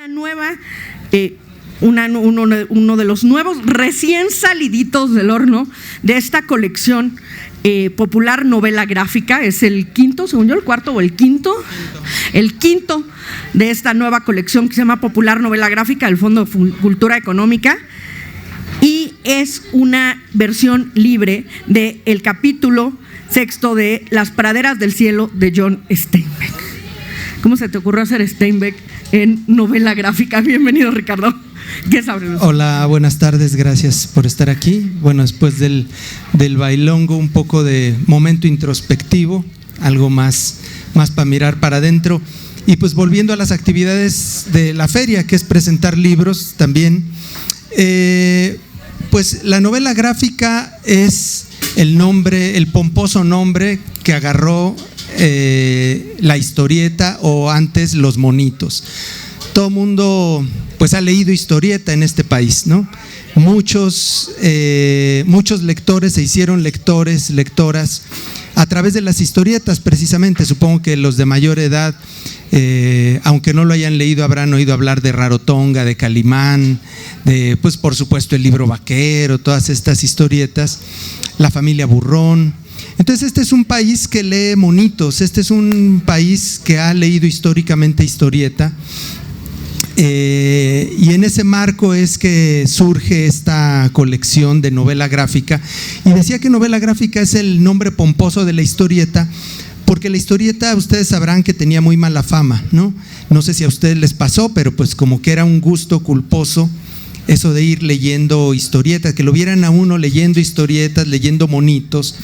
nueva, uno de los nuevos recién saliditos del horno de esta colección popular novela gráfica. Es el quinto, según yo, el cuarto o el quinto de esta nueva colección que se llama Popular Novela Gráfica del Fondo de Cultura Económica, y es una versión libre del capítulo sexto de Las praderas del cielo de John Steinbeck. ¿Cómo se te ocurrió hacer Steinbeck en novela gráfica? Bienvenido, Ricardo. ¿Qué sabes? Hola, buenas tardes, gracias por estar aquí. Bueno, después del bailongo, un poco de momento introspectivo, algo más para mirar para adentro. Y pues volviendo a las actividades de la feria, que es presentar libros también. Pues la novela gráfica es el pomposo nombre que agarró la historieta, o antes los monitos. Todo mundo pues ha leído historieta en este país, ¿no? Muchos lectores se hicieron lectoras a través de las historietas, precisamente. Supongo que los de mayor edad, aunque no lo hayan leído, habrán oído hablar de Rarotonga, de Calimán, de, pues por supuesto, el libro vaquero, todas estas historietas, la familia Burrón. Entonces este es un país que lee monitos, este es un país que ha leído históricamente historieta, y en ese marco es que surge esta colección de novela gráfica. Y decía que novela gráfica es el nombre pomposo de la historieta, porque la historieta, ustedes sabrán que tenía muy mala fama, ¿no? No sé si a ustedes les pasó, pero pues como que era un gusto culposo eso de ir leyendo historietas, que lo vieran a uno leyendo historietas, leyendo monitos,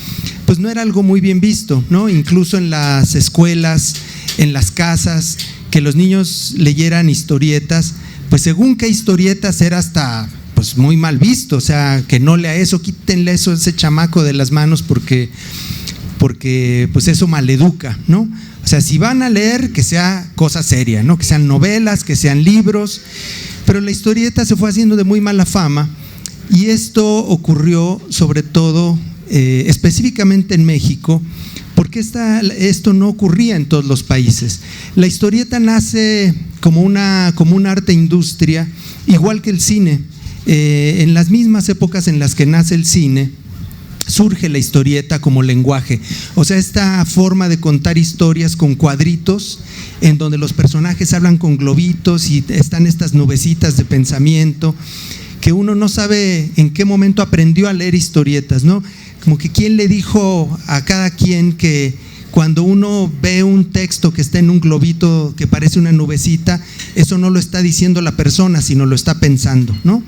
pues no era algo muy bien visto, ¿no? Incluso en las escuelas, en las casas, que los niños leyeran historietas, pues según qué historietas era hasta pues muy mal visto. O sea, que no lea eso, quítenle eso a ese chamaco de las manos, porque pues eso maleduca, ¿no? O sea, si van a leer, que sea cosa seria, ¿no? Que sean novelas, que sean libros. Pero la historieta se fue haciendo de muy mala fama, y esto ocurrió sobre todo específicamente en México, porque esto no ocurría en todos los países. La historieta nace como un arte industria, igual que el cine. En las mismas épocas en las que nace el cine, surge la historieta como lenguaje. O sea, esta forma de contar historias con cuadritos, en donde los personajes hablan con globitos y están estas nubecitas de pensamiento, que uno no sabe en qué momento aprendió a leer historietas, ¿no? Como que quién le dijo a cada quien que cuando uno ve un texto que está en un globito que parece una nubecita, eso no lo está diciendo la persona, sino lo está pensando, ¿no?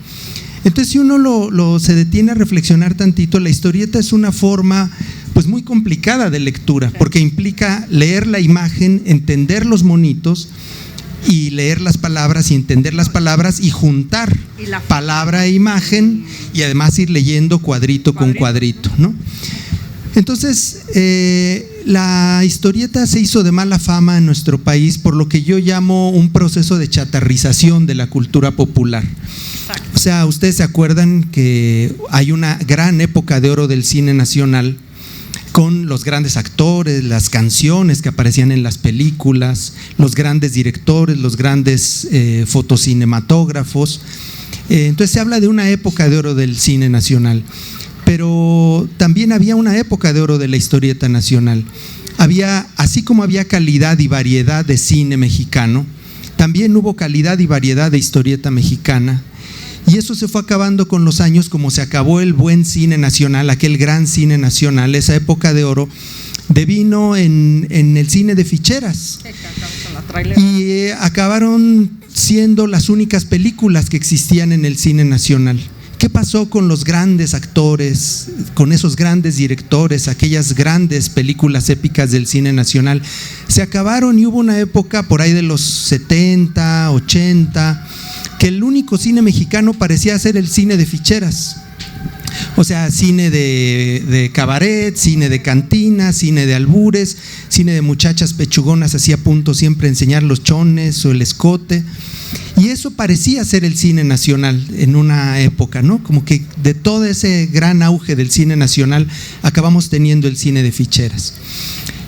Entonces, si uno se detiene a reflexionar tantito, la historieta es una forma pues muy complicada de lectura, porque implica leer la imagen, entender los monitos, y leer las palabras y entender las palabras, y juntar palabra e imagen, y además ir leyendo cuadrito con cuadrito, ¿no? Entonces, la historieta se hizo de mala fama en nuestro país por lo que yo llamo un proceso de chatarrización de la cultura popular. O sea, ustedes se acuerdan que hay una gran época de oro del cine nacional, con los grandes actores, las canciones que aparecían en las películas, los grandes directores, los grandes fotocinematógrafos. Entonces se habla de una época de oro del cine nacional, pero también había una época de oro de la historieta nacional. Así como había calidad y variedad de cine mexicano, también hubo calidad y variedad de historieta mexicana. Y eso se fue acabando con los años, como se acabó el buen cine nacional, aquel gran cine nacional. Esa época de oro devino en el cine de ficheras, y acabaron siendo las únicas películas que existían en el cine nacional. ¿Qué pasó con los grandes actores, con esos grandes directores, aquellas grandes películas épicas del cine nacional? Se acabaron, y hubo una época por ahí de los 70, 80, que el único cine mexicano parecía ser el cine de ficheras. O sea, cine de cabaret, cine de cantina, cine de albures, cine de muchachas pechugonas así a punto siempre de enseñar los chones o el escote. Y eso parecía ser el cine nacional en una época, ¿no? Como que de todo ese gran auge del cine nacional acabamos teniendo el cine de ficheras.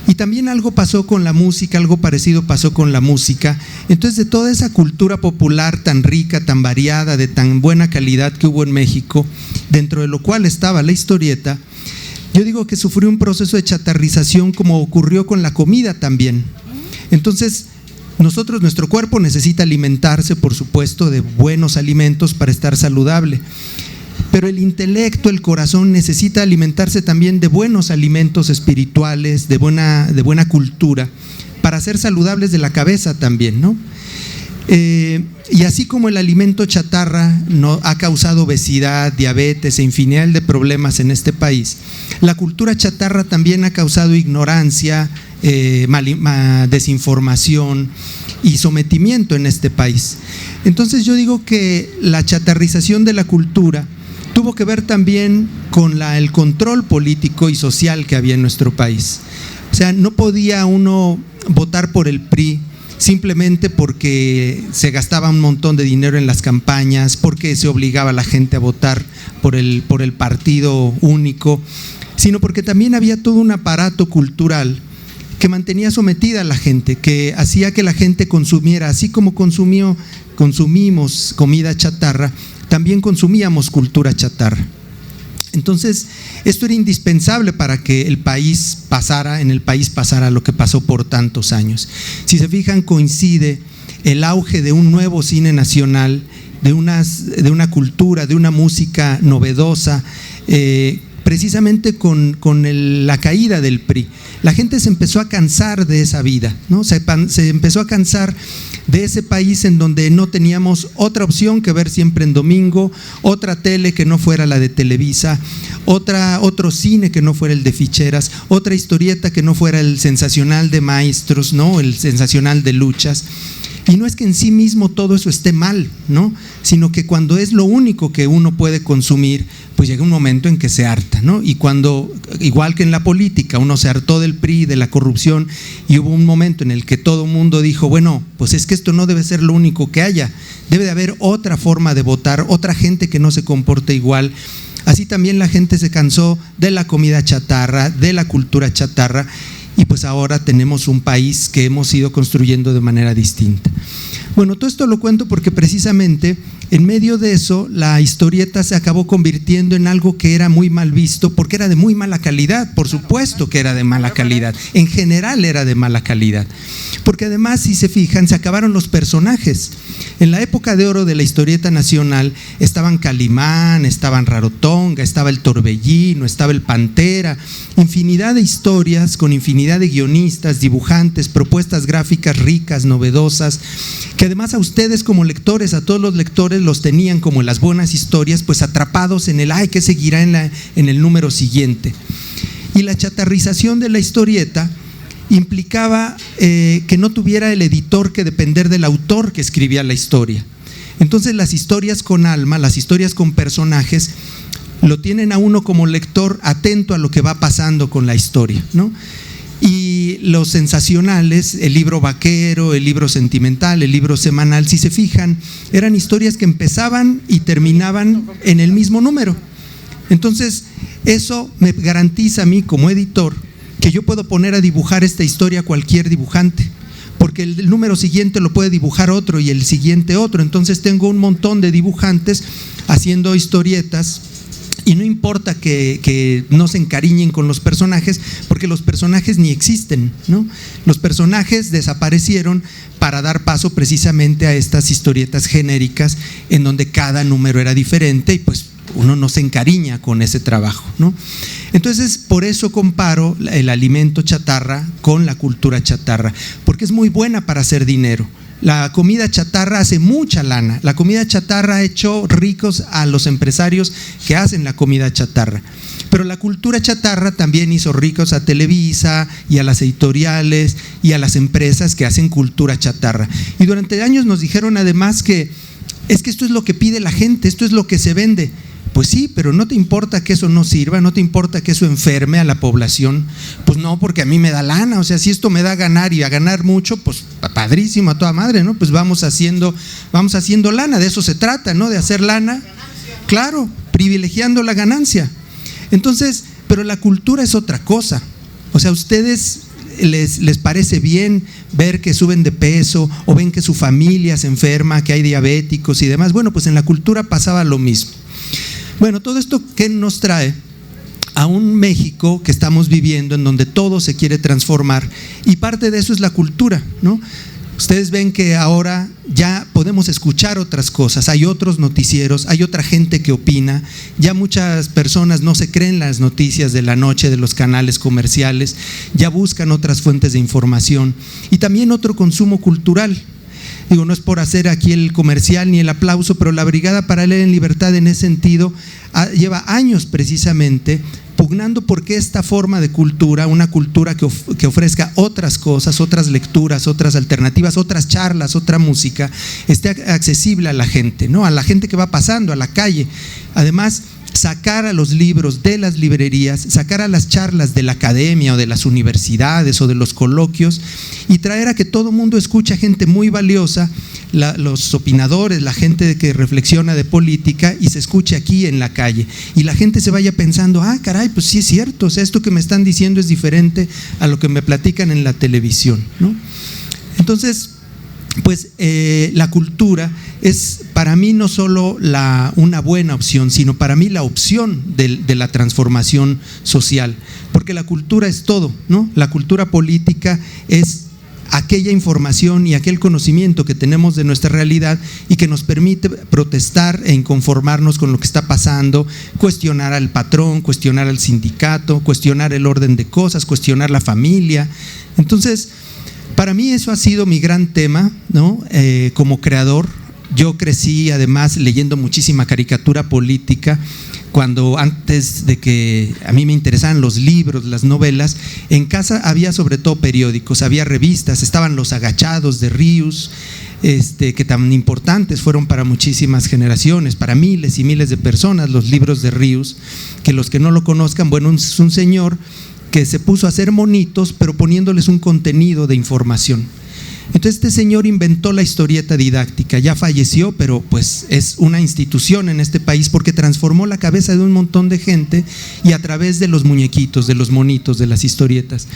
Y también algo pasó con la música, algo parecido pasó con la música. Entonces, de toda esa cultura popular tan rica, tan variada, de tan buena calidad que hubo en México, dentro de lo cual estaba la historieta, yo digo que sufrió un proceso de chatarrización como ocurrió con la comida también. Entonces, nuestro cuerpo necesita alimentarse, por supuesto, de buenos alimentos para estar saludable. Pero el intelecto, el corazón necesita alimentarse también de buenos alimentos espirituales, de buena cultura, para ser saludables de la cabeza también, ¿no? Y así como el alimento chatarra ha causado obesidad, diabetes e infinidad de problemas en este país, la cultura chatarra también ha causado ignorancia, desinformación y sometimiento en este país. Entonces yo digo que la chatarrización de la cultura tuvo que ver también con el control político y social que había en nuestro país. O sea, no podía uno votar por el PRI simplemente porque se gastaba un montón de dinero en las campañas, porque se obligaba a la gente a votar por el partido único, sino porque también había todo un aparato cultural que mantenía sometida a la gente, que hacía que la gente consumiera, así como consumimos comida chatarra, también consumíamos cultura chatarra. Entonces, esto era indispensable para que en el país pasara lo que pasó por tantos años. Si se fijan, coincide el auge de un nuevo cine nacional, de una cultura, de una música novedosa, precisamente con la caída del PRI. La gente se empezó a cansar de esa vida, ¿no? Se empezó a cansar de ese país en donde no teníamos otra opción que ver siempre en domingo, otra tele que no fuera la de Televisa, otro cine que no fuera el de ficheras, otra historieta que no fuera el sensacional de maestros, ¿no? El sensacional de luchas. Y no es que en sí mismo todo eso esté mal, ¿no? Sino que cuando es lo único que uno puede consumir, pues llega un momento en que se harta, ¿no? Y cuando, igual que en la política, uno se hartó del PRI, de la corrupción, y hubo un momento en el que todo el mundo dijo, bueno, pues es que esto no debe ser lo único que haya, debe de haber otra forma de votar, otra gente que no se comporte igual. Así también la gente se cansó de la comida chatarra, de la cultura chatarra, y pues ahora tenemos un país que hemos ido construyendo de manera distinta. Bueno, todo esto lo cuento porque precisamente en medio de eso la historieta se acabó convirtiendo en algo que era muy mal visto, porque era de muy mala calidad. Por supuesto que era de mala calidad, en general era de mala calidad, porque además, si se fijan, se acabaron los personajes. En la época de oro de la historieta nacional estaban Calimán, estaban Rarotonga, estaba el Torbellino, estaba el Pantera, infinidad de historias con infinidad de guionistas, dibujantes, propuestas gráficas ricas, novedosas, que además a ustedes como lectores, a todos los lectores los tenían como las buenas historias, pues atrapados en ¿qué seguirá en el número siguiente? Y la chatarrización de la historieta implicaba que no tuviera el editor que depender del autor que escribía la historia. Entonces las historias con alma, las historias con personajes, lo tienen a uno como lector atento a lo que va pasando con la historia, ¿no? Y los sensacionales, el libro vaquero, el libro sentimental, el libro semanal, si se fijan, eran historias que empezaban y terminaban en el mismo número. Entonces, eso me garantiza a mí como editor que yo puedo poner a dibujar esta historia a cualquier dibujante, porque el número siguiente lo puede dibujar otro y el siguiente otro. Entonces tengo un montón de dibujantes haciendo historietas. Y no importa que no se encariñen con los personajes, porque los personajes ni existen, ¿no? Los personajes desaparecieron para dar paso precisamente a estas historietas genéricas en donde cada número era diferente y pues uno no se encariña con ese trabajo, ¿no? Entonces, por eso comparo el alimento chatarra con la cultura chatarra, porque es muy buena para hacer dinero. La comida chatarra hace mucha lana. La comida chatarra ha hecho ricos a los empresarios que hacen la comida chatarra. Pero la cultura chatarra también hizo ricos a Televisa y a las editoriales y a las empresas que hacen cultura chatarra. Y durante años nos dijeron además que es que esto es lo que pide la gente, esto es lo que se vende. Pues sí, pero no te importa que eso no sirva, no te importa que eso enferme a la población. Pues no, porque a mí me da lana, o sea, si esto me da a ganar y a ganar mucho, pues padrísimo, a toda madre, ¿no? Pues vamos haciendo lana, de eso se trata, ¿no? De hacer lana, claro, privilegiando la ganancia. Entonces, pero la cultura es otra cosa. O sea, ustedes les parece bien ver que suben de peso o ven que su familia se enferma, que hay diabéticos y demás. Bueno, pues en la cultura pasaba lo mismo. Bueno, todo esto ¿qué nos trae? A un México que estamos viviendo en donde todo se quiere transformar, y parte de eso es la cultura, ¿no? Ustedes ven que ahora ya podemos escuchar otras cosas, hay otros noticieros, hay otra gente que opina, ya muchas personas no se creen las noticias de la noche de los canales comerciales, ya buscan otras fuentes de información, y también otro consumo cultural. Digo, no es por hacer aquí el comercial ni el aplauso, pero la Brigada Paralela en Libertad en ese sentido lleva años precisamente pugnando porque esta forma de cultura, una cultura que ofrezca otras cosas, otras lecturas, otras alternativas, otras charlas, otra música, esté accesible a la gente, ¿no? A la gente que va pasando a la calle. Además, sacar a los libros de las librerías, sacar a las charlas de la academia o de las universidades o de los coloquios y traer a que todo el mundo escuche a gente muy valiosa, los opinadores, la gente que reflexiona de política, y se escuche aquí en la calle y la gente se vaya pensando, ah, caray, pues sí es cierto, o sea, esto que me están diciendo es diferente a lo que me platican en la televisión, ¿no? Entonces, pues la cultura es para mí no solo una buena opción, sino para mí la opción de la transformación social, porque la cultura es todo, ¿no? La cultura política es aquella información y aquel conocimiento que tenemos de nuestra realidad y que nos permite protestar e inconformarnos con lo que está pasando, cuestionar al patrón, cuestionar al sindicato, cuestionar el orden de cosas, cuestionar la familia. Entonces, para mí eso ha sido mi gran tema, ¿no? Como creador, yo crecí además leyendo muchísima caricatura política. Cuando antes de que a mí me interesaran los libros, las novelas, en casa había sobre todo periódicos, había revistas, estaban Los Agachados de Ríos, que tan importantes fueron para muchísimas generaciones, para miles y miles de personas, los libros de Ríos, que los que no lo conozcan, bueno, es un señor que se puso a hacer monitos, pero poniéndoles un contenido de información. Entonces este señor inventó la historieta didáctica, ya falleció, pero pues es una institución en este país porque transformó la cabeza de un montón de gente, y a través de los muñequitos, de los monitos, de las historietas.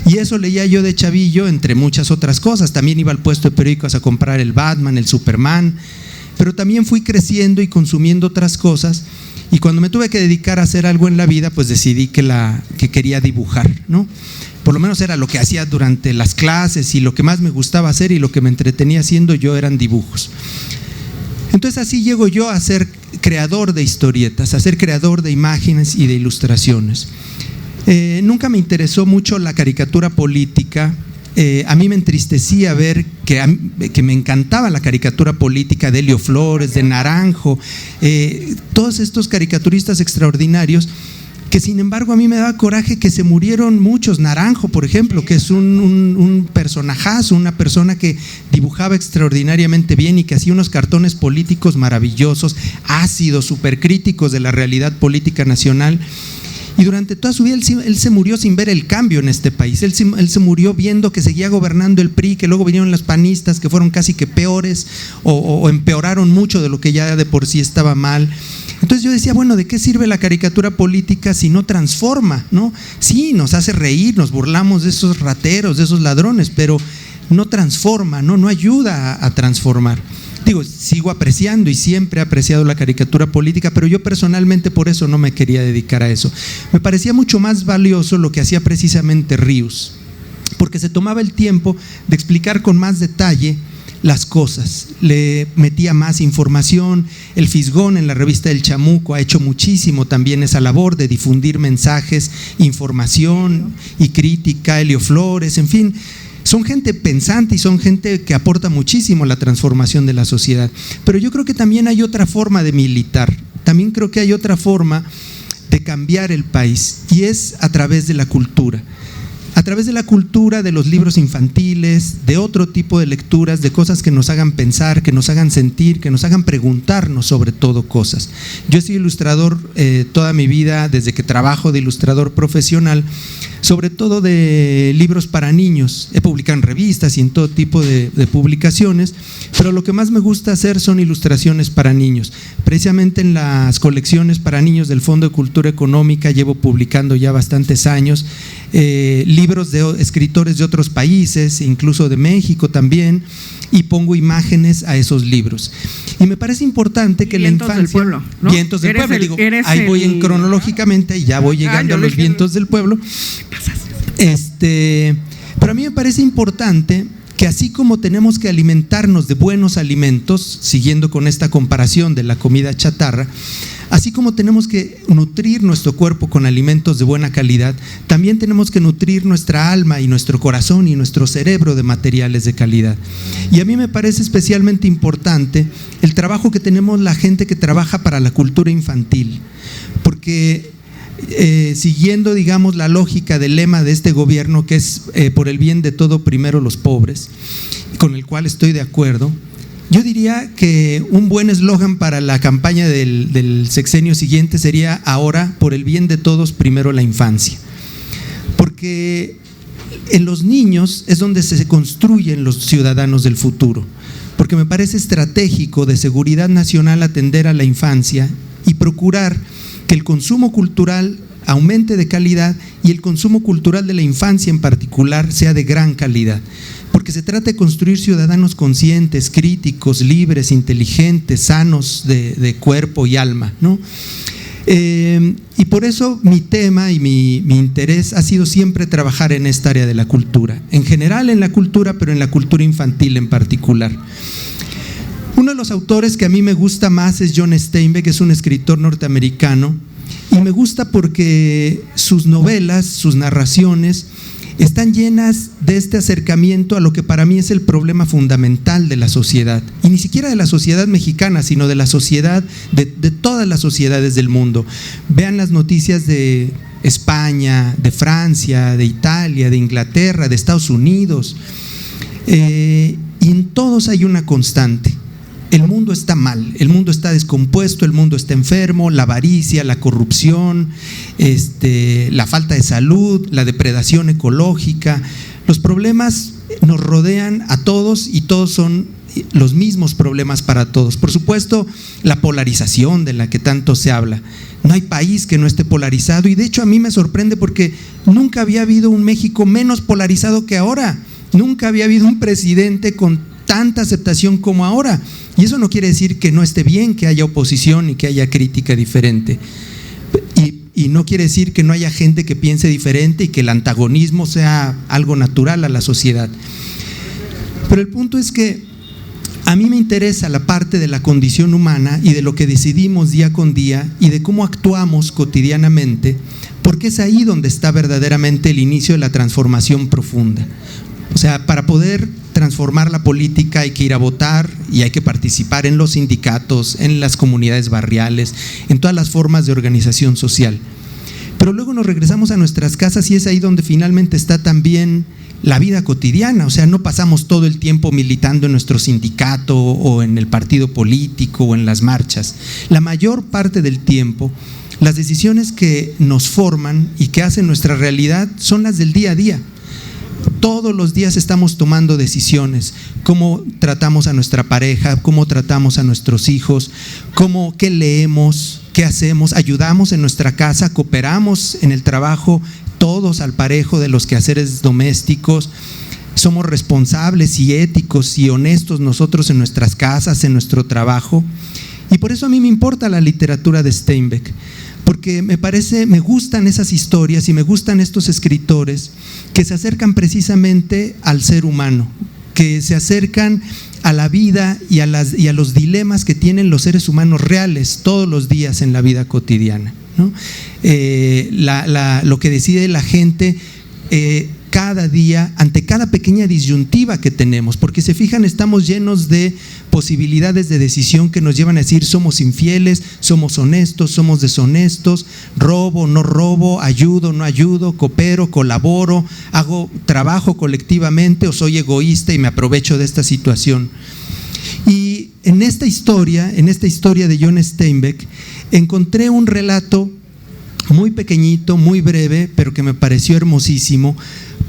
Y eso leía yo de chavillo, entre muchas otras cosas. También iba al puesto de periódicos a comprar el Batman, el Superman, pero también fui creciendo y consumiendo otras cosas. Y cuando me tuve que dedicar a hacer algo en la vida, pues decidí que quería dibujar, ¿no? Por lo menos era lo que hacía durante las clases, y lo que más me gustaba hacer y lo que me entretenía haciendo yo eran dibujos. Entonces así llego yo a ser creador de historietas, a ser creador de imágenes y de ilustraciones. Nunca me interesó mucho la caricatura política. A mí me entristecía ver que me encantaba la caricatura política de Helio Flores, de Naranjo, todos estos caricaturistas extraordinarios, que sin embargo a mí me daba coraje que se murieron muchos. Naranjo, por ejemplo, que es un personajazo, una persona que dibujaba extraordinariamente bien y que hacía unos cartones políticos maravillosos, ácidos, supercríticos de la realidad política nacional. Y durante toda su vida él se murió sin ver el cambio en este país. Él se murió viendo que seguía gobernando el PRI, que luego vinieron las panistas, que fueron casi que peores o empeoraron mucho de lo que ya de por sí estaba mal. Entonces yo decía, bueno, ¿de qué sirve la caricatura política si no transforma, ¿no? Sí, nos hace reír, nos burlamos de esos rateros, de esos ladrones, pero no transforma, no ayuda a transformar. Digo, sigo apreciando y siempre he apreciado la caricatura política, pero yo personalmente por eso no me quería dedicar a eso. Me parecía mucho más valioso lo que hacía precisamente Ríos, porque se tomaba el tiempo de explicar con más detalle las cosas, le metía más información. El Fisgón en la revista El Chamuco ha hecho muchísimo también esa labor de difundir mensajes, información y crítica. Helio Flores, en fin, son gente pensante y son gente que aporta muchísimo a la transformación de la sociedad. Pero yo creo que también hay otra forma de militar, también creo que hay otra forma de cambiar el país, y es a través de la cultura. A través de la cultura, de los libros infantiles, de otro tipo de lecturas, de cosas que nos hagan pensar, que nos hagan sentir, que nos hagan preguntarnos sobre todo cosas. Yo he sido ilustrador toda mi vida, desde que trabajo de ilustrador profesional, sobre todo de libros para niños. He publicado en revistas y en todo tipo de publicaciones, pero lo que más me gusta hacer son ilustraciones para niños. Precisamente en las colecciones para niños del Fondo de Cultura Económica llevo publicando ya bastantes años libros de escritores de otros países, incluso de México también, y pongo imágenes a esos libros. Y me parece importante que Vientos la infancia… del pueblo, ¿no? Vientos del pueblo, digo, ahí voy en cronológicamente y ya voy llegando a los vientos del pueblo. Pero a mí me parece importante que así como tenemos que alimentarnos de buenos alimentos, siguiendo con esta comparación de la comida chatarra, así como tenemos que nutrir nuestro cuerpo con alimentos de buena calidad, también tenemos que nutrir nuestra alma y nuestro corazón y nuestro cerebro de materiales de calidad. Y a mí me parece especialmente importante el trabajo que tenemos la gente que trabaja para la cultura infantil, porque siguiendo, digamos, la lógica del lema de este gobierno, que es por el bien de todo, primero los pobres, con el cual estoy de acuerdo, yo diría que un buen eslogan para la campaña del sexenio siguiente sería: ahora, por el bien de todos, primero la infancia. Porque en los niños es donde se construyen los ciudadanos del futuro. Porque me parece estratégico de seguridad nacional atender a la infancia y procurar que el consumo cultural aumente de calidad y el consumo cultural de la infancia en particular sea de gran calidad. Porque se trata de construir ciudadanos conscientes, críticos, libres, inteligentes, sanos de cuerpo y alma, ¿no? Y por eso mi tema y mi interés ha sido siempre trabajar en esta área de la cultura, en general en la cultura, pero en la cultura infantil en particular. Uno de los autores que a mí me gusta más es John Steinbeck, que es un escritor norteamericano, y me gusta porque sus novelas, sus narraciones están llenas de este acercamiento a lo que para mí es el problema fundamental de la sociedad, y ni siquiera de la sociedad mexicana, sino de la sociedad, de todas las sociedades del mundo. Vean las noticias de España, de Francia, de Italia, de Inglaterra, de Estados Unidos, y en todos hay una constante: el mundo está mal, el mundo está descompuesto, el mundo está enfermo, la avaricia, la corrupción, la falta de salud, la depredación ecológica. Los problemas nos rodean a todos y todos son los mismos problemas para todos. Por supuesto, la polarización de la que tanto se habla. No hay país que no esté polarizado, y de hecho a mí me sorprende porque nunca había habido un México menos polarizado que ahora. Nunca había habido un presidente con tanta aceptación como ahora. Y eso no quiere decir que no esté bien que haya oposición y que haya crítica diferente. Y no quiere decir que no haya gente que piense diferente y que el antagonismo sea algo natural a la sociedad. Pero el punto es que a mí me interesa la parte de la condición humana y de lo que decidimos día con día y de cómo actuamos cotidianamente, porque es ahí donde está verdaderamente el inicio de la transformación profunda. O sea, para poder transformar la política hay que ir a votar y hay que participar en los sindicatos, en las comunidades barriales, en todas las formas de organización social. Pero luego nos regresamos a nuestras casas y es ahí donde finalmente está también la vida cotidiana. O sea, no pasamos todo el tiempo militando en nuestro sindicato o en el partido político o en las marchas. La mayor parte del tiempo, las decisiones que nos forman y que hacen nuestra realidad son las del día a día. Todos los días estamos tomando decisiones: cómo tratamos a nuestra pareja, cómo tratamos a nuestros hijos, qué leemos, qué hacemos, ayudamos en nuestra casa, cooperamos en el trabajo, todos al parejo de los quehaceres domésticos, somos responsables y éticos y honestos nosotros en nuestras casas, en nuestro trabajo. Y por eso a mí me importa la literatura de Steinbeck, porque me gustan esas historias y me gustan estos escritores que se acercan precisamente al ser humano, que se acercan a la vida y a los dilemas que tienen los seres humanos reales todos los días en la vida cotidiana, ¿no? Lo que decide la gente cada día ante cada pequeña disyuntiva que tenemos, porque se fijan, estamos llenos de posibilidades de decisión que nos llevan a decir: somos infieles, somos honestos, somos deshonestos, robo, no robo, ayudo, no ayudo, coopero, colaboro, hago trabajo colectivamente o soy egoísta y me aprovecho de esta situación. Y en esta historia de John Steinbeck encontré un relato muy pequeñito, muy breve, pero que me pareció hermosísimo,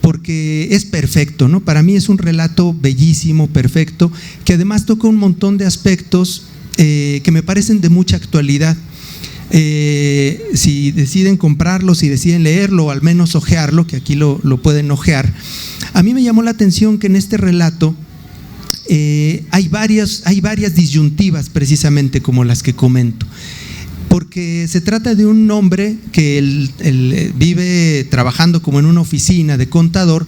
porque es perfecto, ¿no? Para mí es un relato bellísimo, perfecto, que además toca un montón de aspectos que me parecen de mucha actualidad. Si deciden comprarlo, si deciden leerlo, o al menos ojearlo, que aquí lo pueden ojear, a mí me llamó la atención que en este relato hay varias disyuntivas, precisamente como las que comento, porque se trata de un hombre que él vive trabajando como en una oficina de contador,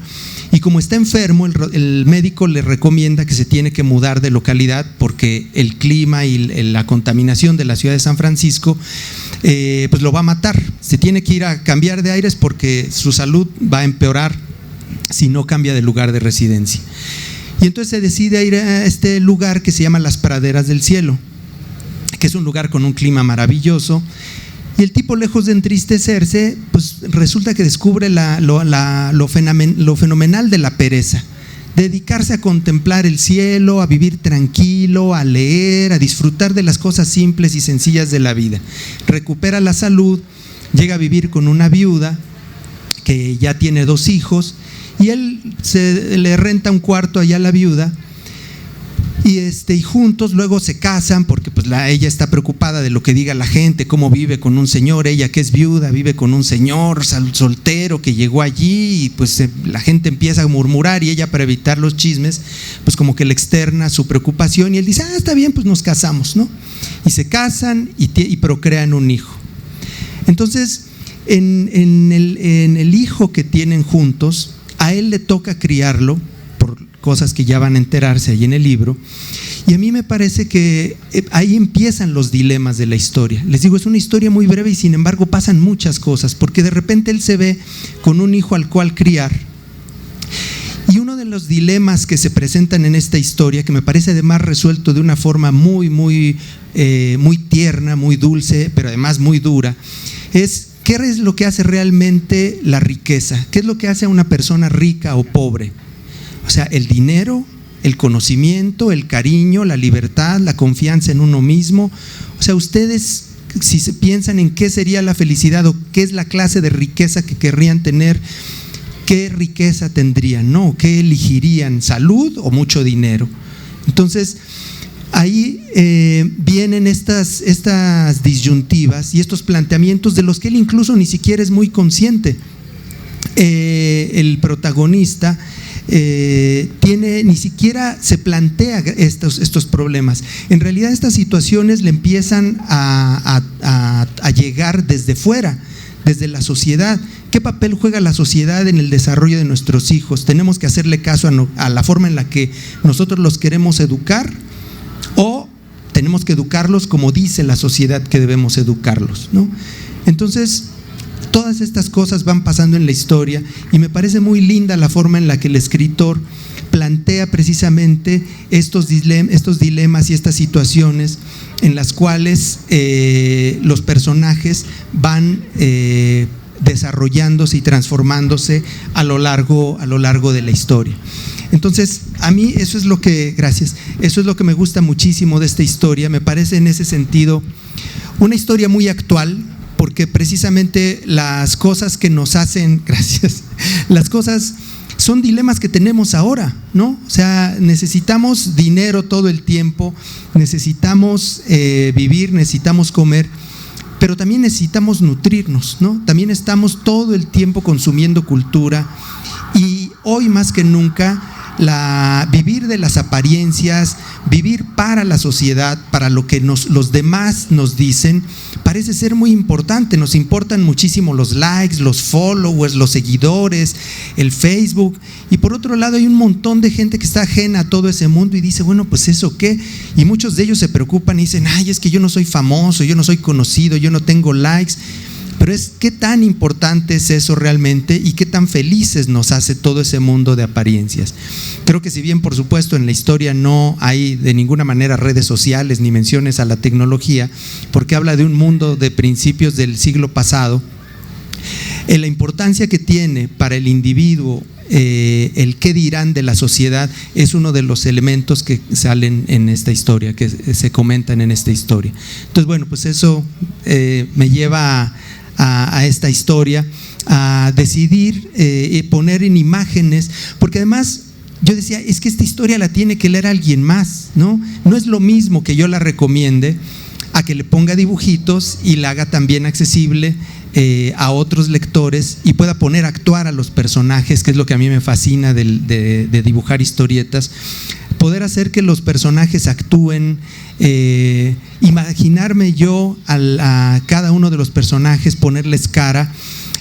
y como está enfermo, el médico le recomienda que se tiene que mudar de localidad porque el clima y la contaminación de la ciudad de San Francisco pues lo va a matar. Se tiene que ir a cambiar de aires porque su salud va a empeorar si no cambia de lugar de residencia. Y entonces se decide a ir a este lugar que se llama Las Praderas del Cielo, que es un lugar con un clima maravilloso. Y el tipo, lejos de entristecerse, pues resulta que descubre lo fenomenal de la pereza, dedicarse a contemplar el cielo, a vivir tranquilo, a leer, a disfrutar de las cosas simples y sencillas de la vida. Recupera la salud, llega a vivir con una viuda que ya tiene 2 hijos, y él le renta un cuarto allá a la viuda, y juntos luego se casan porque pues ella está preocupada de lo que diga la gente, cómo vive con un señor. Ella, que es viuda, vive con un señor soltero que llegó allí, y pues la gente empieza a murmurar, y ella, para evitar los chismes, pues como que le externa su preocupación, y él dice: está bien, pues nos casamos, ¿no? Y se casan y procrean un hijo. Entonces en el hijo que tienen juntos, a él le toca criarlo, cosas que ya van a enterarse ahí en el libro, y a mí me parece que ahí empiezan los dilemas de la historia. Les digo, es una historia muy breve y sin embargo pasan muchas cosas, porque de repente él se ve con un hijo al cual criar, y uno de los dilemas que se presentan en esta historia, que me parece además resuelto de una forma muy tierna, muy dulce, pero además muy dura, es: ¿qué es lo que hace realmente la riqueza? ¿Qué es lo que hace a una persona rica o pobre? O sea, el dinero, el conocimiento, el cariño, la libertad, la confianza en uno mismo. O sea, ustedes, si se piensan en qué sería la felicidad o qué es la clase de riqueza que querrían tener, ¿qué riqueza tendrían? ¿No? ¿Qué elegirían? ¿Salud o mucho dinero? Entonces, ahí vienen estas disyuntivas y estos planteamientos de los que él incluso ni siquiera es muy consciente. El protagonista ni siquiera se plantea estos problemas. En realidad estas situaciones le empiezan a llegar desde fuera, desde la sociedad. ¿Qué papel juega la sociedad en el desarrollo de nuestros hijos? ¿Tenemos que hacerle caso a la forma en la que nosotros los queremos educar, o tenemos que educarlos como dice la sociedad que debemos educarlos, ¿no? Entonces, todas estas cosas van pasando en la historia, y me parece muy linda la forma en la que el escritor plantea precisamente estos dilemas y estas situaciones en las cuales los personajes van desarrollándose y transformándose a lo largo de la historia. Entonces, a mí eso es lo que me gusta muchísimo de esta historia. Me parece en ese sentido una historia muy actual, porque precisamente las cosas que nos hacen, las cosas son dilemas que tenemos ahora, ¿no? O sea, necesitamos dinero todo el tiempo, necesitamos vivir, necesitamos comer, pero también necesitamos nutrirnos, ¿no? También estamos todo el tiempo consumiendo cultura, y hoy más que nunca vivir de las apariencias, vivir para la sociedad, para lo que los demás nos dicen, parece ser muy importante. Nos importan muchísimo los likes, los followers, los seguidores, el Facebook, y por otro lado hay un montón de gente que está ajena a todo ese mundo y dice: bueno, pues ¿eso qué? Y muchos de ellos se preocupan y dicen: es que yo no soy famoso, yo no soy conocido, yo no tengo likes. Pero ¿qué tan importante es eso realmente, y qué tan felices nos hace todo ese mundo de apariencias? Creo que si bien por supuesto en la historia no hay de ninguna manera redes sociales ni menciones a la tecnología, porque habla de un mundo de principios del siglo pasado, la importancia que tiene para el individuo el qué dirán de la sociedad es uno de los elementos que salen en esta historia, que se comentan en esta historia. Entonces, bueno, pues eso me lleva a esta historia, a decidir poner en imágenes, porque además yo decía, es que esta historia la tiene que leer alguien más, ¿no? No es lo mismo que yo la recomiende a que le ponga dibujitos y la haga también accesible a otros lectores y pueda poner a actuar a los personajes, que es lo que a mí me fascina de dibujar historietas. Poder hacer que los personajes actúen, imaginarme yo a cada uno de los personajes, ponerles cara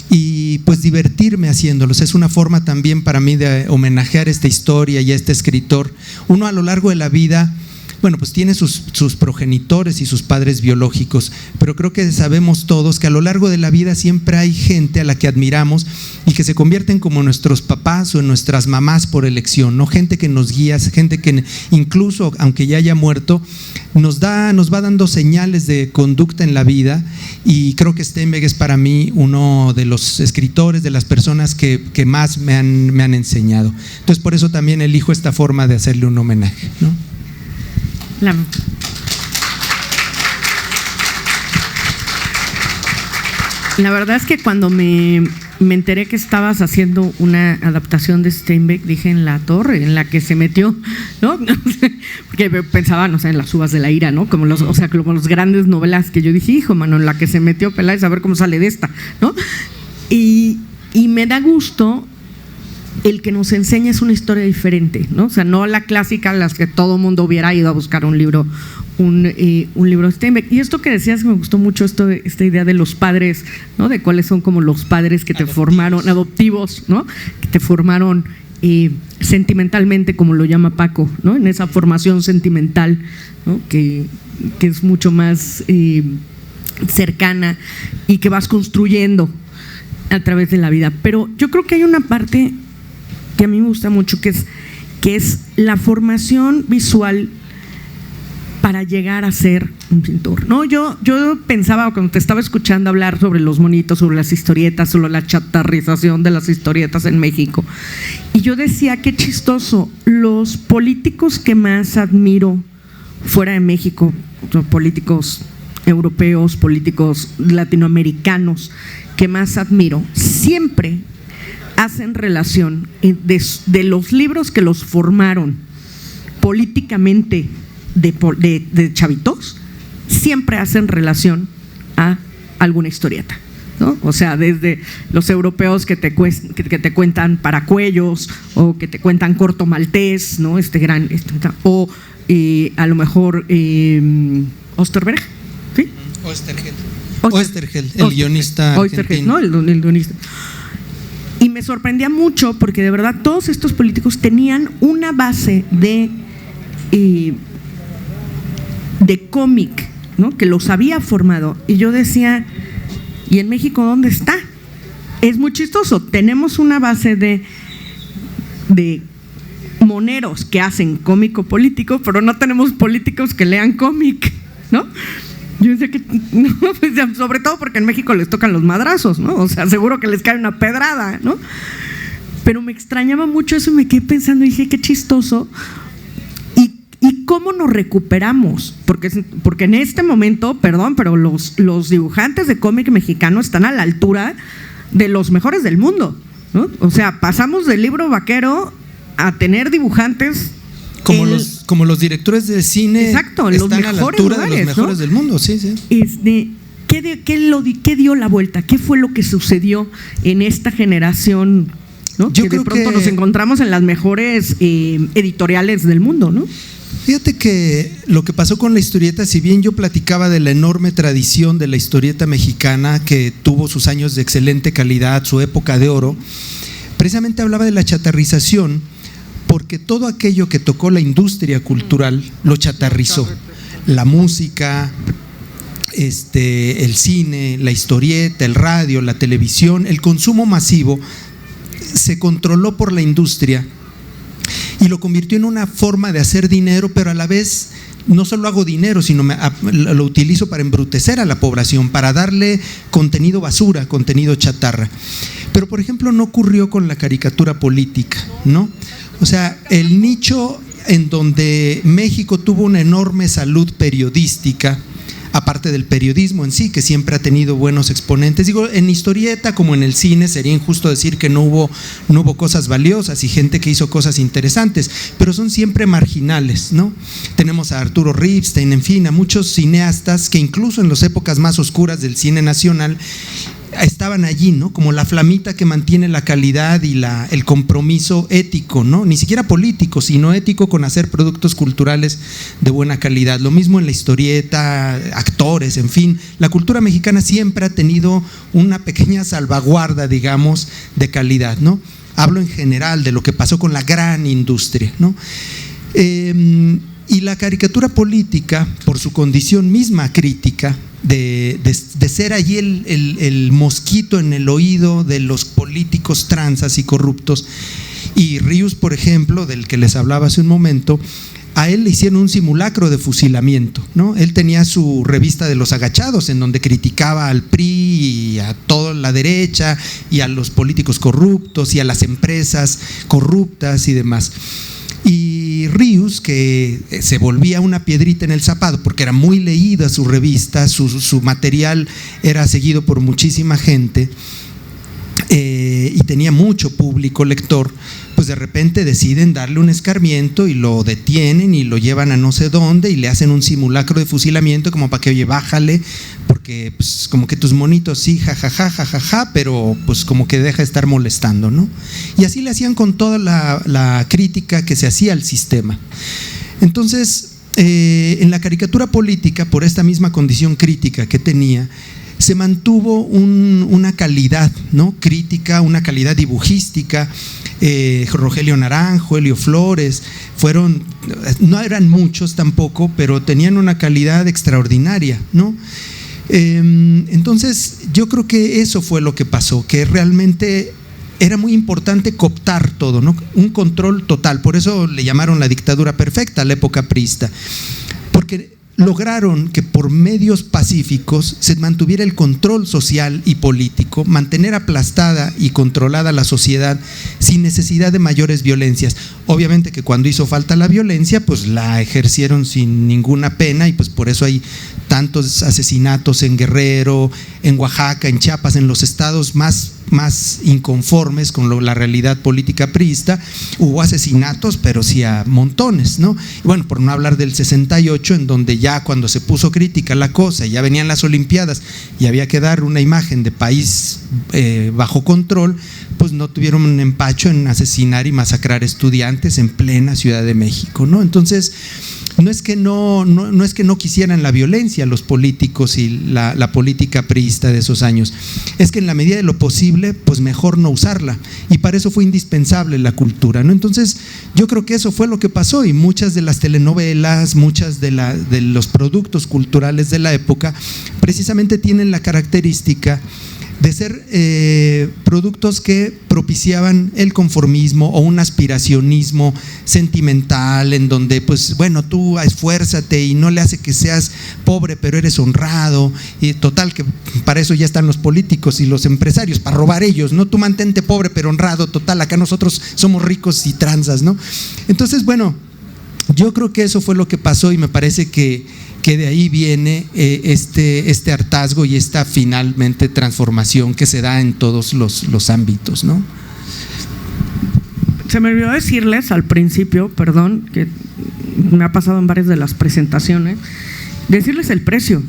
y pues divertirme haciéndolos. Es una forma también para mí de homenajear esta historia y a este escritor. Uno a lo largo de la vida, bueno, pues tiene sus progenitores y sus padres biológicos, pero creo que sabemos todos que a lo largo de la vida siempre hay gente a la que admiramos y que se convierten como nuestros papás o en nuestras mamás por elección, ¿no? Gente que nos guía, gente que incluso, aunque ya haya muerto, nos va dando señales de conducta en la vida, y creo que Steinbeck es para mí uno de los escritores, de las personas que más me han enseñado. Entonces por eso también elijo esta forma de hacerle un homenaje, ¿no? La verdad es que cuando me enteré que estabas haciendo una adaptación de Steinbeck, dije, en la torre en la que se metió, ¿no? Porque pensaba, no sé, en Las uvas de la ira, ¿no? Como los grandes novelas que yo dije, hijo, mano, en la que se metió Peláez, a ver cómo sale de esta, ¿no? Y me da gusto el que nos enseña es una historia diferente, ¿no? O sea, no la clásica, las que todo mundo hubiera ido a buscar un libro de Steinbeck. Y esto que decías, me gustó mucho esta idea de los padres, ¿no? De cuáles son como los padres que te formaron, adoptivos, ¿no? Que te formaron sentimentalmente, como lo llama Paco, ¿no? En esa formación sentimental, ¿no? Que es mucho más cercana y que vas construyendo a través de la vida. Pero yo creo que hay una parte que a mí me gusta mucho, que es la formación visual para llegar a ser un pintor, ¿no? Yo pensaba, cuando te estaba escuchando hablar sobre los monitos, sobre las historietas, sobre la chatarrización de las historietas en México, y yo decía, qué chistoso, los políticos que más admiro fuera de México, políticos europeos, políticos latinoamericanos que más admiro, siempre hacen relación de los libros que los formaron políticamente de chavitos, siempre hacen relación a alguna historieta, ¿no? O sea, desde los europeos que te cuentan Paracuellos, o que te cuentan Corto Maltés, ¿no? O a lo mejor Osterberg, ¿sí? Oesterheld, el guionista argentino. ¿No? El guionista. Y me sorprendía mucho porque de verdad todos estos políticos tenían una base de cómic, ¿no? Que los había formado. Y yo decía, ¿y en México dónde está? Es muy chistoso. Tenemos una base de moneros que hacen cómico político, pero no tenemos políticos que lean cómic, ¿no? Yo decía que, no, pues, sobre todo porque en México les tocan los madrazos, ¿no? O sea, seguro que les cae una pedrada, ¿no? Pero me extrañaba mucho eso y me quedé pensando y dije, qué chistoso. ¿Y cómo nos recuperamos? Porque en este momento, perdón, pero los dibujantes de cómic mexicano están a la altura de los mejores del mundo, ¿no? O sea, pasamos del libro vaquero a tener dibujantes como los directores de cine. Exacto, están a la altura lugares, de los mejores, ¿no? Del mundo, sí. ¿Qué dio la vuelta? ¿Qué fue lo que sucedió en esta generación, ¿no? Yo que creo de pronto que nos encontramos en las mejores editoriales del mundo, ¿no? Fíjate que lo que pasó con la historieta, si bien yo platicaba de la enorme tradición de la historieta mexicana, que tuvo sus años de excelente calidad, su época de oro, precisamente hablaba de la chatarrización, porque todo aquello que tocó la industria cultural lo chatarrizó. La música, el cine, la historieta, el radio, la televisión, el consumo masivo se controló por la industria y lo convirtió en una forma de hacer dinero, pero a la vez no solo hago dinero, sino lo utilizo para embrutecer a la población, para darle contenido basura, contenido chatarra. Pero por ejemplo no ocurrió con la caricatura política, ¿no? O sea, el nicho en donde México tuvo una enorme salud periodística aparte del periodismo en sí, que siempre ha tenido buenos exponentes. Digo, en historieta como en el cine sería injusto decir que no hubo cosas valiosas y gente que hizo cosas interesantes, pero son siempre marginales, ¿no? Tenemos a Arturo Ripstein, en fin, a muchos cineastas que incluso en las épocas más oscuras del cine nacional estaban allí, ¿no? Como la flamita que mantiene la calidad y el compromiso ético, ¿no? Ni siquiera político, sino ético, con hacer productos culturales de buena calidad. Lo mismo en la historieta, actores, en fin. La cultura mexicana siempre ha tenido una pequeña salvaguarda, digamos, de calidad, ¿no? Hablo en general de lo que pasó con la gran industria, ¿no? Y la caricatura política, por su condición misma crítica, de ser allí el mosquito en el oído de los políticos tranzas y corruptos. Y Ríos, por ejemplo, del que les hablaba hace un momento, a él le hicieron un simulacro de fusilamiento, ¿no? Él tenía su revista de los agachados, en donde criticaba al PRI y a toda la derecha y a los políticos corruptos y a las empresas corruptas y demás. Y Ríos, que se volvía una piedrita en el zapato porque era muy leída su revista, su material era seguido por muchísima gente, y tenía mucho público lector, pues de repente deciden darle un escarmiento y lo detienen y lo llevan a no sé dónde y le hacen un simulacro de fusilamiento como para que, oye, bájale, porque pues como que tus monitos sí, jajaja, pero pues como que deja de estar molestando, ¿no? Y así le hacían con toda la crítica que se hacía al sistema. Entonces, en la caricatura política, por esta misma condición crítica que tenía, se mantuvo una calidad, ¿no? Crítica, una calidad dibujística. Rogelio Naranjo, Helio Flores, no eran muchos tampoco, pero tenían una calidad extraordinaria, ¿no? Entonces yo creo que eso fue lo que pasó, que realmente era muy importante cooptar todo, ¿no? Un control total. Por eso le llamaron la dictadura perfecta a la época priista, porque lograron que por medios pacíficos se mantuviera el control social y político, mantener aplastada y controlada la sociedad sin necesidad de mayores violencias. Obviamente que cuando hizo falta la violencia, pues la ejercieron sin ninguna pena, y pues por eso hay tantos asesinatos en Guerrero, en Oaxaca, en Chiapas, en los estados más inconformes con la realidad política priista. Hubo asesinatos, pero sí a montones, ¿no? Y bueno, por no hablar del 68, en donde ya cuando se puso crítica la cosa, ya venían las Olimpiadas y había que dar una imagen de país bajo control, pues no tuvieron un empacho en asesinar y masacrar estudiantes en plena Ciudad de México, ¿no? Entonces, no es que no quisieran la violencia los políticos y la política priista de esos años, es que en la medida de lo posible, pues mejor no usarla, y para eso fue indispensable la cultura, ¿no? Entonces yo creo que eso fue lo que pasó, y muchas de las telenovelas, muchas de los productos culturales de la época precisamente tienen la característica de ser productos que propiciaban el conformismo o un aspiracionismo sentimental, en donde pues bueno, tú esfuérzate y no le hace que seas pobre pero eres honrado, y total que para eso ya están los políticos y los empresarios, para robar ellos, ¿no? Tú mantente pobre pero honrado, total acá nosotros somos ricos y tranzas, ¿no? Entonces bueno, yo creo que eso fue lo que pasó, y me parece que de ahí viene este hartazgo y esta finalmente transformación que se da en todos los ámbitos, ¿no? Se me olvidó decirles al principio, perdón, que me ha pasado en varias de las presentaciones, decirles el precio,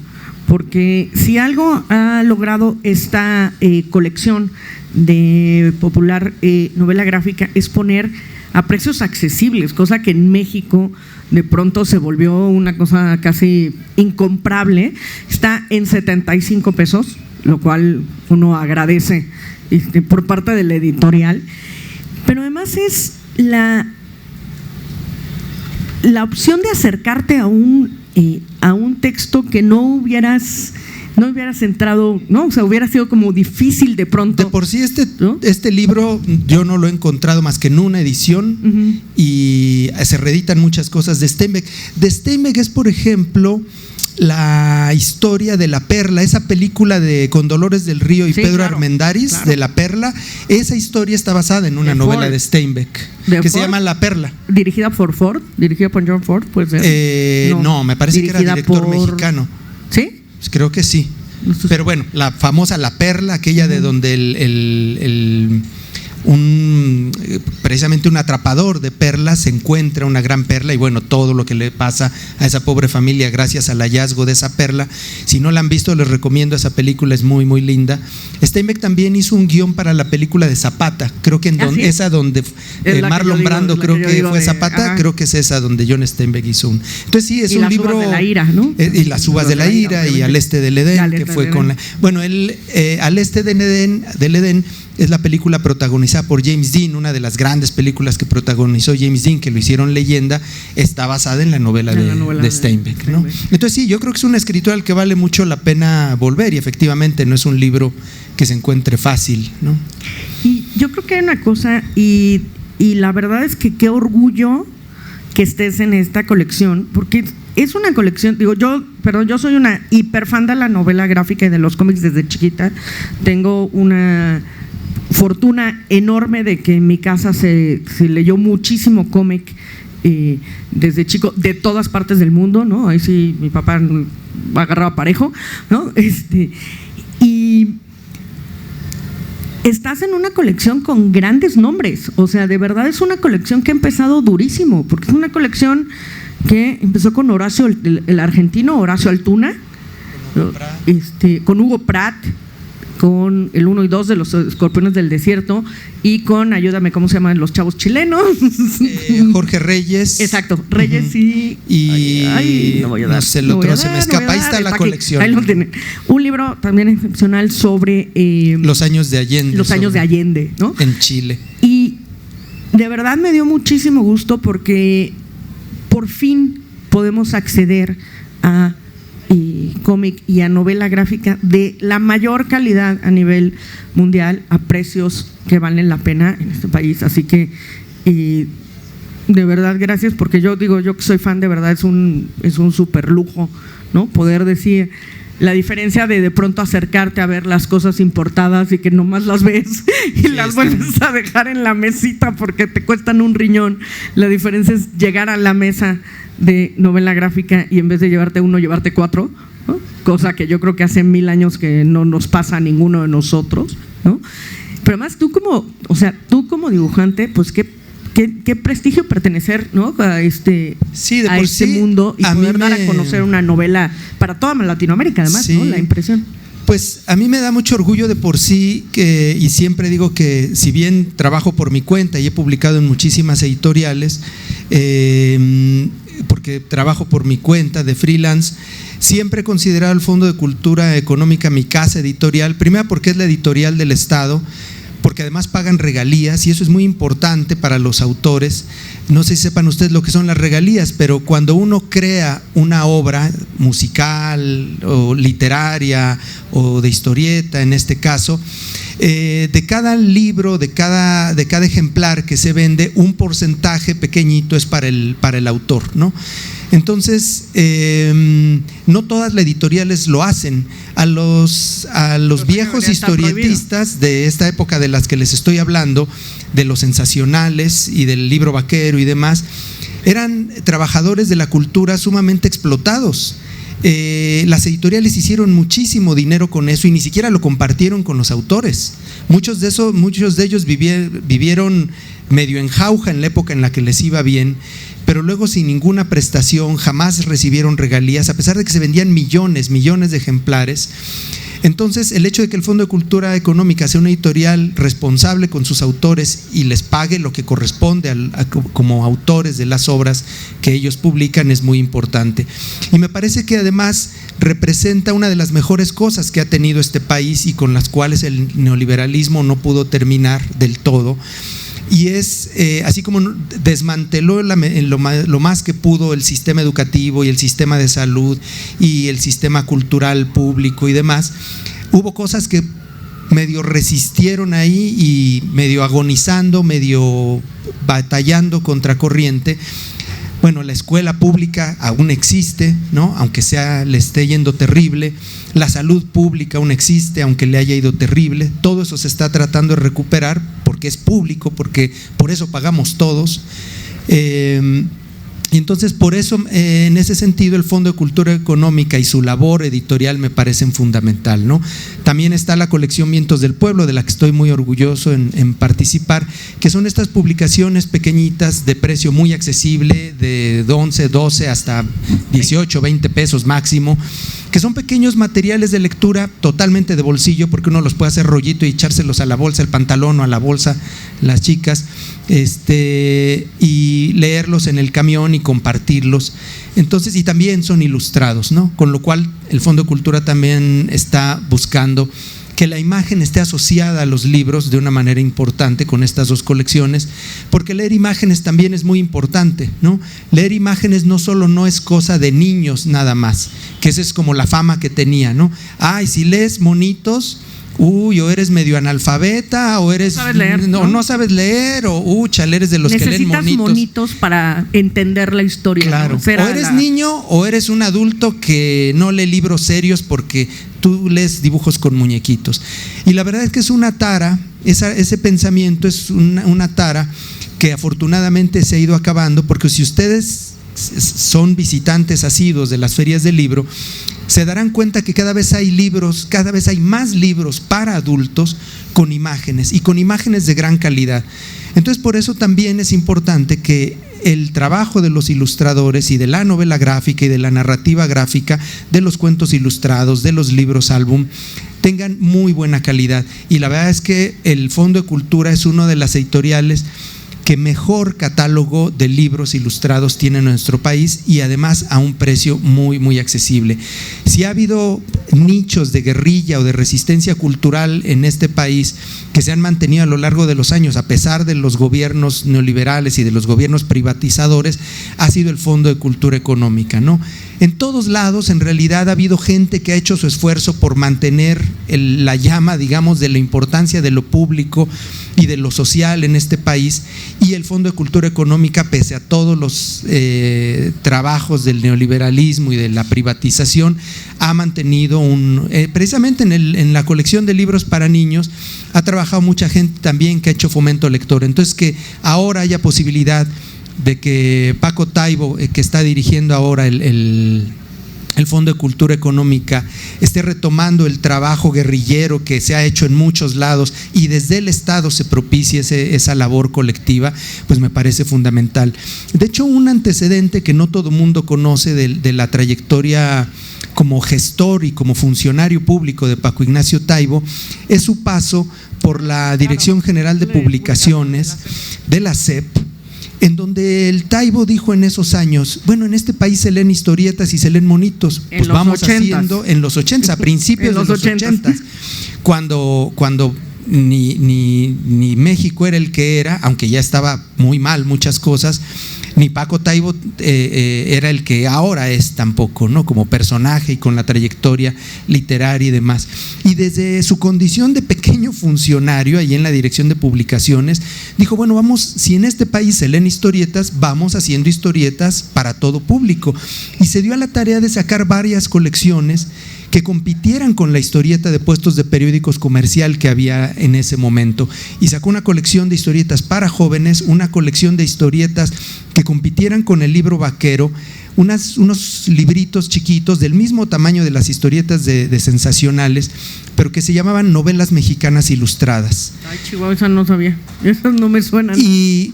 porque si algo ha logrado esta colección de popular novela gráfica es poner a precios accesibles, cosa que en México de pronto se volvió una cosa casi incomprable. Está en 75 pesos, lo cual uno agradece por parte de la editorial, pero además es la opción de acercarte a un texto que no hubieras entrado, ¿no? O sea, hubiera sido como difícil de pronto. De por sí ¿no? este libro yo no lo he encontrado más que en una edición, y se reeditan muchas cosas de Steinbeck. De Steinbeck es, por ejemplo, la historia de La Perla, esa película con Dolores del Río y Pedro Armendáriz, de La Perla. Esa historia está basada en una novela de Steinbeck que se llama La Perla. Dirigida por John Ford, puede ser. No, me parece que era director mexicano. ¿Sí? creo que sí. Pero bueno, la famosa La Perla, aquella de donde precisamente un atrapador de perlas se encuentra una gran perla, y bueno, todo lo que le pasa a esa pobre familia gracias al hallazgo de esa perla. Si no la han visto, les recomiendo esa película, es muy muy linda. Steinbeck también hizo un guión para la película de Zapata, creo que esa donde Marlon Brando creo que fue Zapata, creo que es esa donde John Steinbeck hizo un. Entonces sí, es un libro. Y las uvas de la ira, ¿no? Y las uvas de la ira, y Al Este del Edén, que fue con la. Bueno, Al Este del Edén es la película protagonizada por James Dean, una de las grandes películas que protagonizó James Dean, que lo hicieron leyenda, está basada en la novela de Steinbeck, ¿no? Entonces sí, yo creo que es un escritor al que vale mucho la pena volver, y efectivamente no es un libro que se encuentre fácil, ¿no? Y yo creo que hay una cosa, y la verdad es que qué orgullo que estés en esta colección, porque es una colección, yo soy una hiper fan de la novela gráfica y de los cómics desde chiquita. Tengo una fortuna enorme de que en mi casa se leyó muchísimo cómic desde chico, de todas partes del mundo, ¿no? Ahí sí mi papá agarraba parejo, ¿no? Y estás en una colección con grandes nombres, o sea, de verdad es una colección que ha empezado durísimo, porque es una colección que empezó con Horacio, el argentino Horacio Altuna, con Hugo Pratt, con el 1 y 2 de los Escorpiones del Desierto, y con, ayúdame, ¿cómo se llaman los chavos chilenos? Jorge Reyes. Exacto, Reyes y no voy a dar. No sé, el otro se me escapa. Ahí está la colección. Ahí lo tienen. Un libro también excepcional sobre los años de Allende. Los años de Allende, ¿no? En Chile. Y de verdad me dio muchísimo gusto porque por fin podemos acceder a cómic y a novela gráfica de la mayor calidad a nivel mundial, a precios que valen la pena en este país. Así que de verdad gracias, porque yo que soy fan, de verdad es un súper lujo, ¿no? Poder decir la diferencia de pronto acercarte a ver las cosas importadas y que nomás las ves y las vuelves a dejar en la mesita porque te cuestan un riñón. La diferencia es llegar a la mesa de novela gráfica y en vez de llevarte uno, llevarte 4, ¿no? Cosa que yo creo que hace 1000 años que no nos pasa a ninguno de nosotros, ¿no? Pero además tú como dibujante, pues qué prestigio pertenecer, ¿no? a este mundo, y poder dar a conocer una novela para toda Latinoamérica, además, ¿no? La impresión. Pues a mí me da mucho orgullo de por sí, y siempre digo que si bien trabajo por mi cuenta y he publicado en muchísimas editoriales, porque trabajo por mi cuenta de freelance, siempre he considerado el Fondo de Cultura Económica mi casa editorial, primero porque es la editorial del Estado, porque además pagan regalías, y eso es muy importante para los autores. No sé si sepan ustedes lo que son las regalías, pero cuando uno crea una obra musical o literaria o de historieta, en este caso, de cada libro, de cada ejemplar que se vende, un porcentaje pequeñito es para el autor, ¿no? Entonces, no todas las editoriales lo hacen. A los viejos historietistas de esta época de las que les estoy hablando, de los sensacionales y del libro vaquero y demás, eran trabajadores de la cultura sumamente explotados. Las editoriales hicieron muchísimo dinero con eso y ni siquiera lo compartieron con los autores. Muchos de ellos vivieron medio en jauja en la época en la que les iba bien, pero luego sin ninguna prestación, jamás recibieron regalías, a pesar de que se vendían millones de ejemplares. Entonces, el hecho de que el Fondo de Cultura Económica sea una editorial responsable con sus autores y les pague lo que corresponde como autores de las obras que ellos publican es muy importante. Y me parece que además representa una de las mejores cosas que ha tenido este país y con las cuales el neoliberalismo no pudo terminar del todo. Y es así como desmanteló lo más que pudo el sistema educativo y el sistema de salud y el sistema cultural público y demás, hubo cosas que medio resistieron ahí y medio agonizando, medio batallando contra corriente. Bueno, la escuela pública aún existe, ¿no? Aunque le esté yendo terrible. La salud pública aún existe, aunque le haya ido terrible. Todo eso se está tratando de recuperar porque es público, porque por eso pagamos todos. Y entonces por eso en ese sentido el Fondo de Cultura Económica y su labor editorial me parecen fundamental, ¿no? También está la colección Vientos del Pueblo, de la que estoy muy orgulloso en participar, que son estas publicaciones pequeñitas de precio muy accesible, de 11, 12 hasta 18, 20 pesos máximo, que son pequeños materiales de lectura totalmente de bolsillo, porque uno los puede hacer rollito y echárselos a la bolsa, el pantalón o a la bolsa, las chicas, y leerlos en el camión y compartirlos. Entonces, y también son ilustrados, ¿no? Con lo cual el Fondo de Cultura también está buscando que la imagen esté asociada a los libros de una manera importante con estas dos colecciones, porque leer imágenes también es muy importante, ¿no? Leer imágenes no solo no es cosa de niños nada más, que esa es como la fama que tenía, ¿no? Ay, si lees monitos, o eres medio analfabeta, o eres no sabes leer, o eres de los que leen monitos. Necesitas monitos para entender la historia. Claro, ¿no? O eres niño o eres un adulto que no lee libros serios porque tú lees dibujos con muñequitos. Y la verdad es que es una tara, ese pensamiento es una tara que afortunadamente se ha ido acabando, porque si ustedes son visitantes asiduos de las ferias del libro, se darán cuenta que cada vez hay más libros para adultos con imágenes, y con imágenes de gran calidad. Entonces, por eso también es importante que el trabajo de los ilustradores y de la novela gráfica y de la narrativa gráfica, de los cuentos ilustrados, de los libros álbum, tengan muy buena calidad. Y la verdad es que el Fondo de Cultura es una de las editoriales que mejor catálogo de libros ilustrados tiene en nuestro país, y además a un precio muy, muy accesible. Si ha habido nichos de guerrilla o de resistencia cultural en este país que se han mantenido a lo largo de los años, a pesar de los gobiernos neoliberales y de los gobiernos privatizadores, ha sido el Fondo de Cultura Económica, ¿no? En todos lados, en realidad, ha habido gente que ha hecho su esfuerzo por mantener la llama, digamos, de la importancia de lo público y de lo social en este país, y el Fondo de Cultura Económica, pese a todos los trabajos del neoliberalismo y de la privatización, ha mantenido precisamente en la colección de libros para niños, ha trabajado mucha gente también que ha hecho fomento lector. Entonces, que ahora haya posibilidad de que Paco Taibo, que está dirigiendo ahora el Fondo de Cultura Económica, esté retomando el trabajo guerrillero que se ha hecho en muchos lados, y desde el Estado se propicie esa labor colectiva, pues me parece fundamental. De hecho, un antecedente que no todo mundo conoce de la trayectoria como gestor y como funcionario público de Paco Ignacio Taibo es su paso por la Dirección General de Publicaciones de la SEP, en donde el Taibo dijo en esos años: bueno, en este país se leen historietas y se leen monitos, pues vamos haciendo en los 80, a principios de los 80, cuando ni México era el que era, aunque ya estaba muy mal muchas cosas, ni Paco Taibo era el que ahora es tampoco, ¿no? Como personaje y con la trayectoria literaria y demás. Y desde su condición de pequeño funcionario ahí en la Dirección de Publicaciones, dijo: bueno, si en este país se leen historietas, vamos haciendo historietas para todo público. Y se dio a la tarea de sacar varias colecciones que compitieran con la historieta de puestos de periódicos comercial que había en ese momento, y sacó una colección de historietas para jóvenes, una colección de historietas que compitieran con el libro vaquero, unos libritos chiquitos del mismo tamaño de las historietas de sensacionales, pero que se llamaban novelas mexicanas ilustradas. Ay, Chihuahua, esa no sabía, esas no me suenan. Y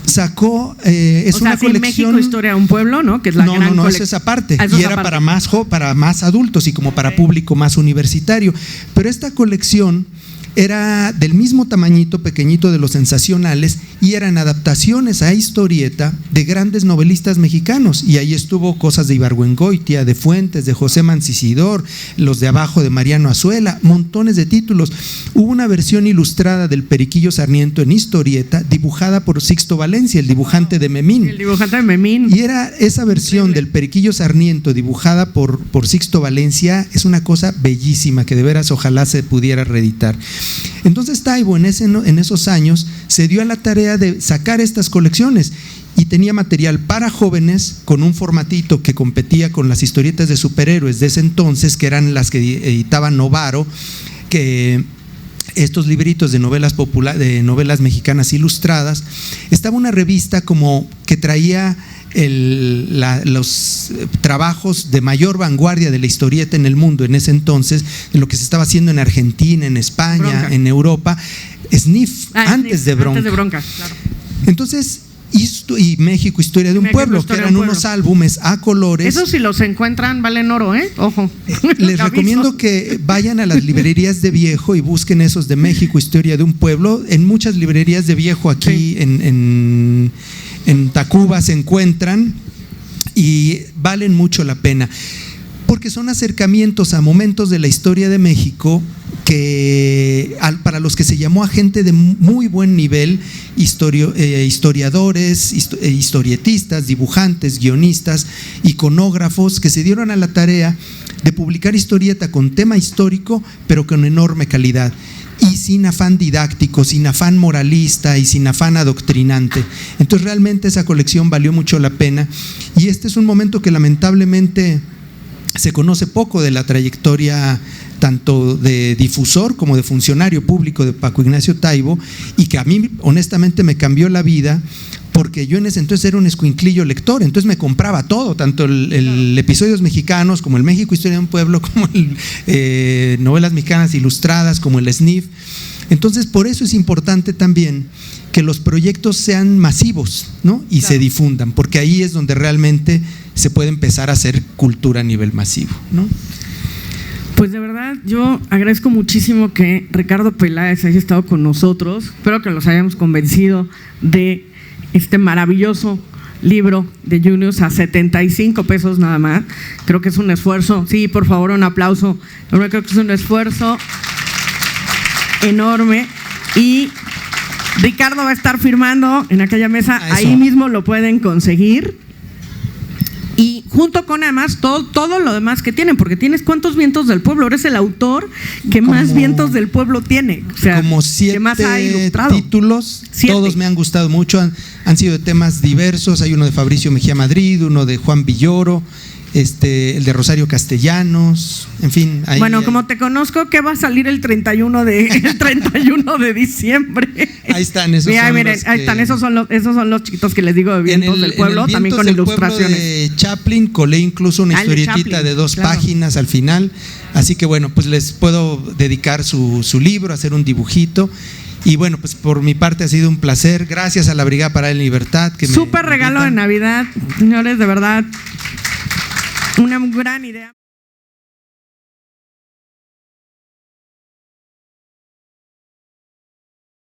sacó una colección. En México, Historia de un Pueblo, ¿no? Que es la gran no, eso es aparte, y era para más adultos y como para público más universitario. Pero esta colección era del mismo tamañito, pequeñito, de los sensacionales, y eran adaptaciones a historieta de grandes novelistas mexicanos, y ahí estuvo cosas de Ibargüengoitia, de Fuentes, de José Mancisidor, los de abajo de Mariano Azuela, montones de títulos. Hubo una versión ilustrada del Periquillo Sarmiento en historieta, dibujada por Sixto Valencia, el dibujante de Memín. El dibujante de Memín. Y era esa versión del Periquillo Sarmiento dibujada por Sixto Valencia, es una cosa bellísima que de veras ojalá se pudiera reeditar. Entonces Taibo en esos años se dio a la tarea de sacar estas colecciones, y tenía material para jóvenes con un formatito que competía con las historietas de superhéroes de ese entonces, que eran las que editaba Novaro, que estos libritos de novelas mexicanas ilustradas. Estaba una revista como que traía los trabajos de mayor vanguardia de la historieta en el mundo en ese entonces, en lo que se estaba haciendo en Argentina, en España, Bronca. en Europa, Sniff, antes de Bronca. Antes de Bronca, claro. Entonces, y México, Historia de un México, Pueblo, que Historia de eran un unos Pueblo. álbumes a colores. Esos si los encuentran valen oro, ojo. Les Aviso. recomiendo que vayan a las librerías de viejo y busquen esos de México, Historia de un Pueblo. En muchas librerías de viejo aquí Sí. en Tacuba se encuentran y valen mucho la pena, porque son acercamientos a momentos de la historia de México que para los que se llamó a gente de muy buen nivel, historiadores, historietistas, dibujantes, guionistas, iconógrafos, que se dieron a la tarea de publicar historieta con tema histórico, pero con enorme calidad y sin afán didáctico, sin afán moralista y sin afán adoctrinante. Entonces realmente esa colección valió mucho la pena, y este es un momento que lamentablemente se conoce poco de la trayectoria tanto de difusor como de funcionario público de Paco Ignacio Taibo, y que a mí honestamente me cambió la vida, porque yo en ese entonces era un escuinclillo lector, entonces me compraba todo, tanto el Episodios Mexicanos, como el México, Historia de un Pueblo, como novelas mexicanas ilustradas, como el Sniff. Entonces por eso es importante también que los proyectos sean masivos, ¿no? Y se difundan, porque ahí es donde realmente se puede empezar a hacer cultura a nivel masivo, ¿no? Pues de verdad, yo agradezco muchísimo que Ricardo Peláez haya estado con nosotros. Espero que los hayamos convencido de este maravilloso libro de Junius a 75 pesos nada más. Creo que es un esfuerzo. Sí, por favor, un aplauso. Yo creo que es un esfuerzo enorme. Y Ricardo va a estar firmando en aquella mesa. Ahí mismo lo pueden conseguir. Y junto con además todo lo demás que tienen, porque tienes ¿cuántos vientos del pueblo? Eres el autor que más vientos del pueblo tiene. O sea, como 7 que más ha ilustrado. títulos, 7. Todos me han gustado mucho, han sido de temas diversos. Hay uno de Fabricio Mejía Madrid, uno de Juan Villoro, el de Rosario Castellanos, en fin. Bueno, como te conozco, ¿qué va a salir el 31 de diciembre? Ahí están esos. Mira, miren, ahí están, esos son los chiquitos que les digo de Vientos del Pueblo, también con ilustraciones. De Chaplin colé incluso una historietita de 2 páginas al final, así que bueno, pues les puedo dedicar su libro, hacer un dibujito. Y bueno, pues por mi parte ha sido un placer. Gracias a la Brigada para la Libertad. Súper regalo de Navidad, señores, de verdad, una gran idea.